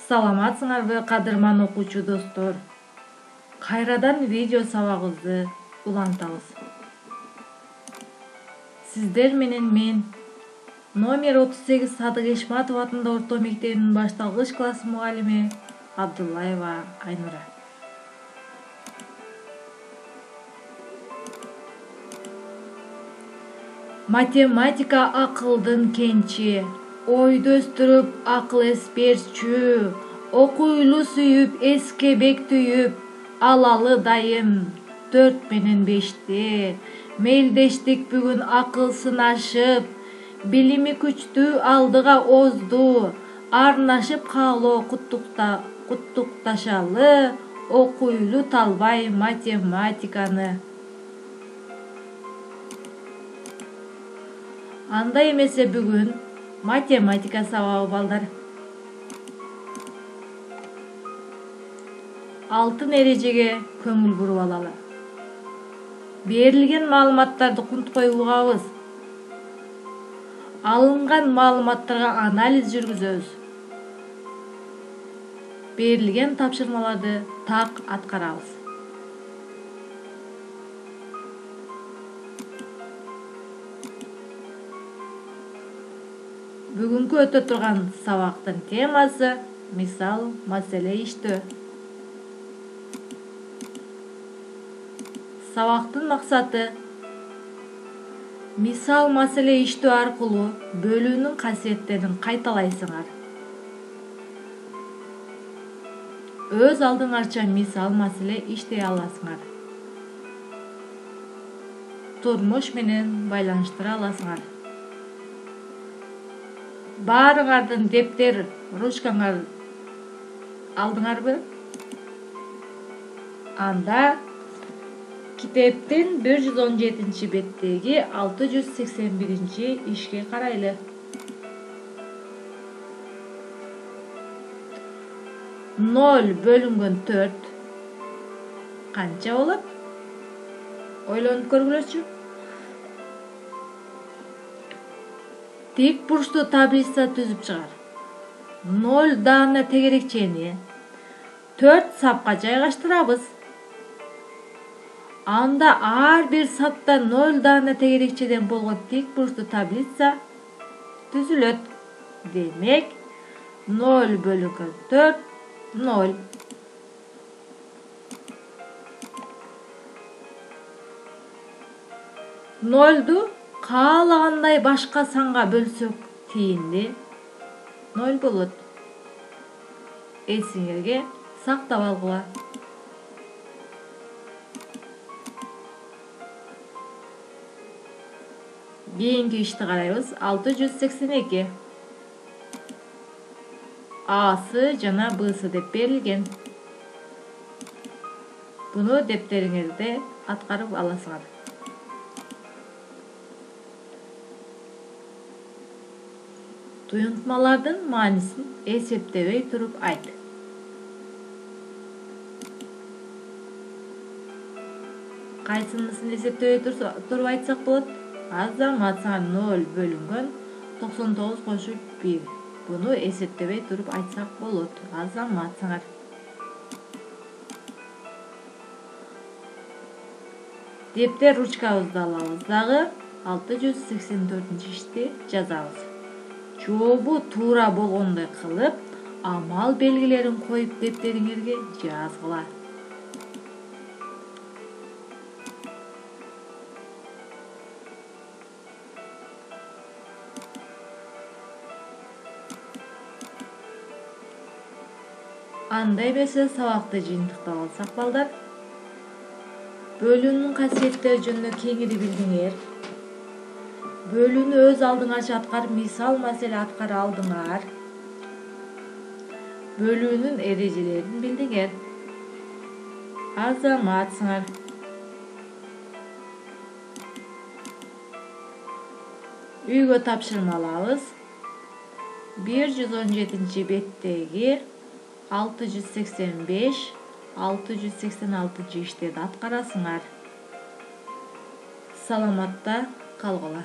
Саламатсыңарбы кадырман окуучу достор. Кайрадан видео сабагыбызды улантабыз. Сиздер менен мен номер 38 Садык Эшматов атындагы орто мектебинин башталгыч класс мугалими Абдуллаева Айнура. Математика акылдын кенчи, ойду өстүрүп акыл эс берчү, окуйлу сүйүп эскебек түйүп, алалы дайым 4 менен 5-ти. Мелдештик бүгүн акыл сынашып, билими күчтүү алдыга озду, арнашып каалоо куттукташалы, окуйлу талбай математиканы. Андай эмесе бүгүн математика сабагы балдар. Алтын эрежеге көңүл буруп алалы. Берилген маалыматтарды кунткой угабыз. Алынган маалыматтарга анализ жүргүзөбүз. Берилген тапшырмаларды так аткарабыз. Бүгүнкү өтө турган сабактын темасы мисал маселе иштөө. Сабактын максаты мисал маселе иштөө аркылуу бөлүүнүн касиеттерин кайталайсыңар. Өз алдыңарча мисал маселе иштей аласыңар. Турмуш менен байланыштыра аласыңар. Баарыңардын дептер, ручкаңар алдыңарбы? Анда китептин 117 беттеги 681 ишке карайлы. 0 бөлүнгөн 4 канча болот? Ойлонуп көргүлөчү. Тик бурчтуу таблица түзүп чыгар. 0 даана тегерекчени 4 сапка жайгаштырабыз. Анда ар бир сапта 0 даана тегерекчеден болгон тик бурчтуу таблица түзүлөт. Демек 0 бөлүнгөн 4 0. Нольду каалагандай башка санга бөлсөк тиинди 0 болот. Эсиңерге сактап алгыла. Кийинки ишти карайбыз. 682. Асы жана Бсы деп берилген. Буну дептериңерде аткарып аласыңар. Туюнтмалардын маанисин эсептебей туруп айт. Кайсынысын эсептебей туруп айтсак болот? Азаматсыңар 0 бөлүнгөн 99 кошуп 1. Буну эсептебей туруп айтсак болот. Азаматсыңар. Дептер ручкабызды алабыз дагы 684 ишти жазабыз. Жообу туура болгондой кылып, амал белгилерин коюп дептериңерге жазгыла. Андай эмесе сабакты жыйынтыктап алсак балдар, бөлүүнүн касиеттери жөнүндө кеңири билдиңер. Бөлүүнү өз алдыңарча аткарып, мисал маселе аткара алдыңар. Бөлүүнүн эрежелерин билдиңер. Азаматсыңар. Үйгө тапшырма алабыз. 117 беттеги 685 686 иштерди аткарасыңар. Саламатта калгыла.